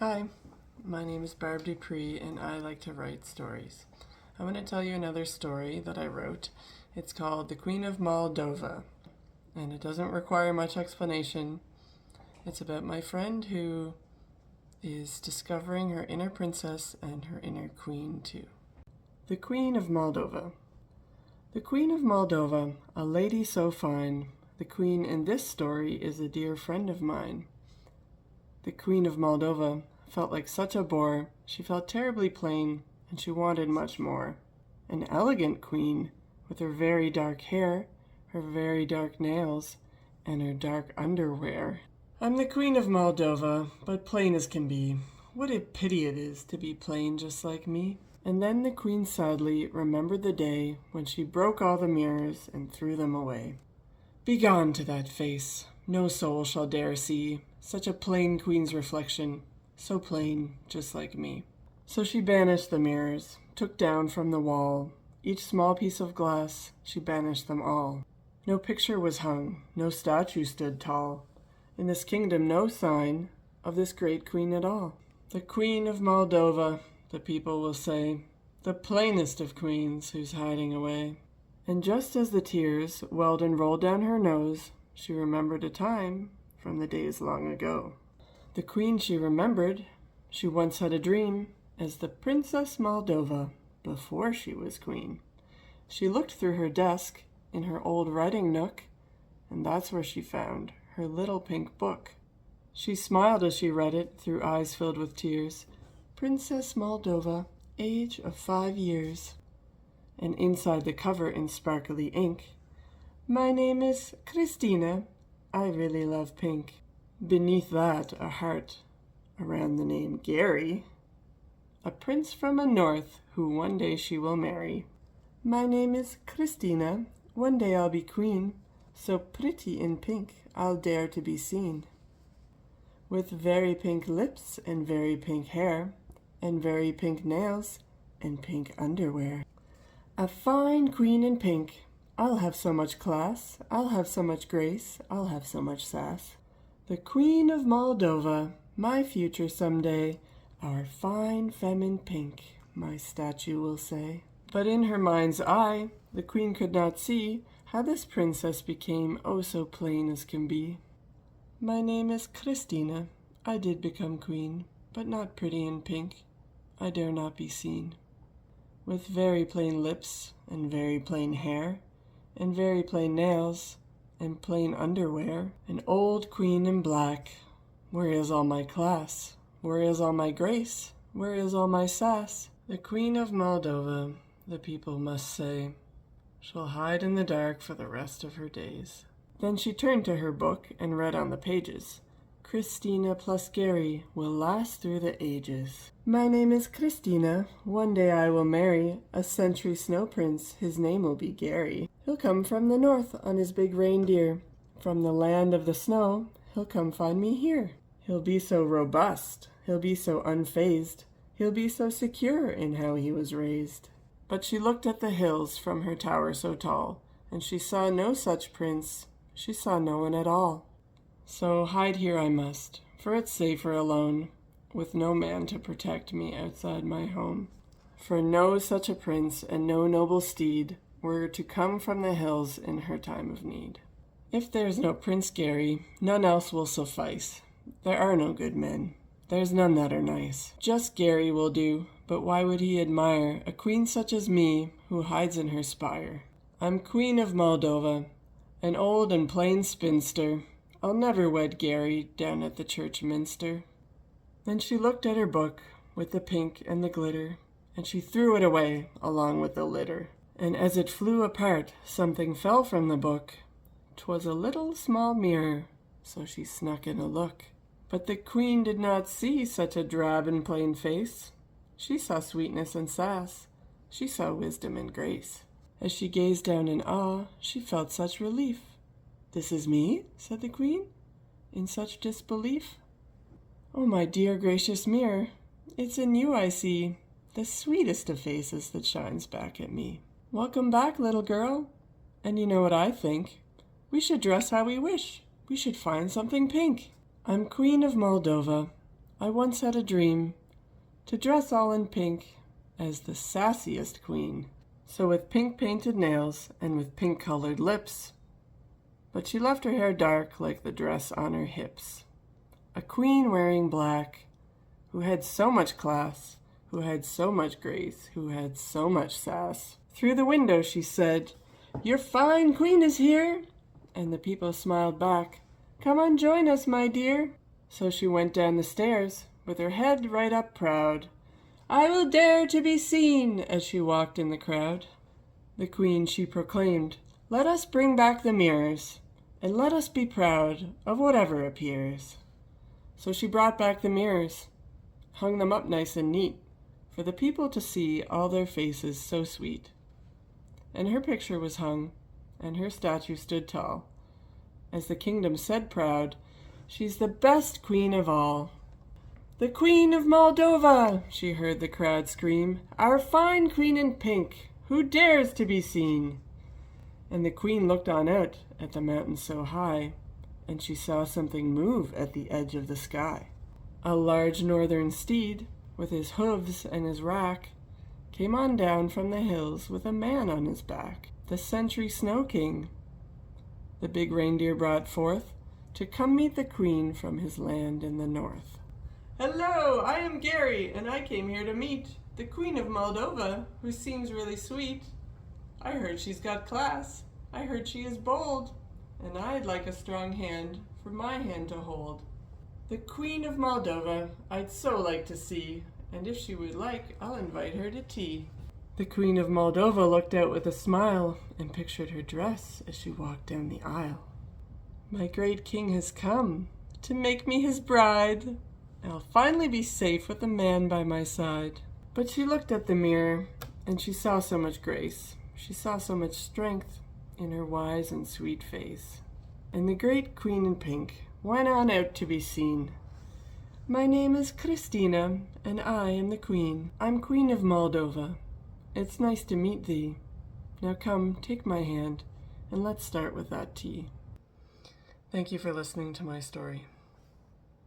Hi, my name is Barb Dupree and I like to write stories. I want to tell you another story that I wrote. It's called The Queen of Moldova, and it doesn't require much explanation. It's about my friend who is discovering her inner princess and her inner queen too. The Queen of Moldova. The Queen of Moldova, a lady so fine, the queen in this story is a dear friend of mine. The Queen of Moldova felt like such a bore. She felt terribly plain, and she wanted much more. An elegant queen, with her very dark hair, her very dark nails, and her dark underwear. I'm the Queen of Moldova, but plain as can be. What a pity it is to be plain just like me. And then the queen sadly remembered the day when she broke all the mirrors and threw them away. Begone to that face, no soul shall dare see such a plain queen's reflection, so plain, just like me. So she banished the mirrors, took down from the wall each small piece of glass, she banished them all. No picture was hung, no statue stood tall, in this kingdom no sign of this great queen at all. The Queen of Moldova, the people will say, the plainest of queens who's hiding away. And just as the tears welled and rolled down her nose, she remembered a time from the days long ago. The queen she remembered, she once had a dream as the Princess Moldova before she was queen. She looked through her desk in her old writing nook, and that's where she found her little pink book. She smiled as she read it through eyes filled with tears. Princess Moldova, age of 5 years. And inside the cover in sparkly ink, my name is Cristina, I really love pink. Beneath that, a heart around the name Gary, a prince from the north who one day she will marry. My name is Cristina, one day I'll be queen, so pretty in pink I'll dare to be seen. With very pink lips and very pink hair, and very pink nails and pink underwear. A fine queen in pink. I'll have so much class, I'll have so much grace, I'll have so much sass. The Queen of Moldova, my future someday, our fine femme in pink, my statue will say. But in her mind's eye, the queen could not see how this princess became oh so plain as can be. My name is Cristina, I did become queen, but not pretty in pink, I dare not be seen. With very plain lips and very plain hair, and very plain nails, and plain underwear, an old queen in black. Where is all my class? Where is all my grace? Where is all my sass? The Queen of Moldova, the people must say, shall hide in the dark for the rest of her days. Then she turned to her book and read on the pages, Cristina plus Gary will last through the ages. My name is Cristina, one day I will marry a century snow prince, his name will be Gary. He'll come from the north on his big reindeer. From the land of the snow, he'll come find me here. He'll be so robust, he'll be so unfazed, he'll be so secure in how he was raised. But she looked at the hills from her tower so tall, and she saw no such prince, she saw no one at all. So hide here I must, for it's safer alone, with no man to protect me outside my home. For no such a prince and no noble steed were to come from the hills in her time of need. If there's no Prince Gary, none else will suffice. There are no good men, there's none that are nice. Just Gary will do, but why would he admire a queen such as me who hides in her spire? I'm Queen of Moldova, an old and plain spinster. I'll never wed Gary down at the church minster. Then she looked at her book with the pink and the glitter, and she threw it away along with the litter. And as it flew apart, something fell from the book. 'Twas a little small mirror, so she snuck in a look. But the queen did not see such a drab and plain face. She saw sweetness and sass, she saw wisdom and grace. As she gazed down in awe, she felt such relief. This is me, said the queen, in such disbelief. Oh, my dear gracious mirror, it's in you I see the sweetest of faces that shines back at me. Welcome back, little girl. And you know what I think? We should dress how we wish. We should find something pink. I'm Queen of Moldova, I once had a dream to dress all in pink as the sassiest queen. So with pink painted nails and with pink colored lips, but she left her hair dark like the dress on her hips. A queen wearing black, who had so much class, who had so much grace, who had so much sass. Through the window she said, "Your fine queen is here!" And the people smiled back, "Come on, join us, my dear." So she went down the stairs, with her head right up proud. "I will dare to be seen," as she walked in the crowd. The queen, she proclaimed, "Let us bring back the mirrors, and let us be proud of whatever appears." So she brought back the mirrors, hung them up nice and neat, for the people to see all their faces so sweet. And her picture was hung, and her statue stood tall, as the kingdom said proud, "She's the best queen of all." "The Queen of Moldova!" she heard the crowd scream, "Our fine queen in pink, who dares to be seen?" And the queen looked on out at the mountain so high, and she saw something move at the edge of the sky. A large northern steed, with his hooves and his rack, came on down from the hills with a man on his back, the Sentry Snow King. The big reindeer brought forth to come meet the queen from his land in the north. "Hello, I am Gary, and I came here to meet the Queen of Moldova, who seems really sweet. I heard she's got class, I heard she is bold, and I'd like a strong hand for my hand to hold. The Queen of Moldova I'd so like to see, and if she would like, I'll invite her to tea." The Queen of Moldova looked out with a smile and pictured her dress as she walked down the aisle. "My great king has come to make me his bride. I'll finally be safe with a man by my side." But she looked at the mirror, and she saw so much grace. She saw so much strength in her wise and sweet face. And the great queen in pink went on out to be seen. "My name is Cristina, and I am the queen. I'm Queen of Moldova. It's nice to meet thee. Now come, take my hand, and let's start with that tea." Thank you for listening to my story.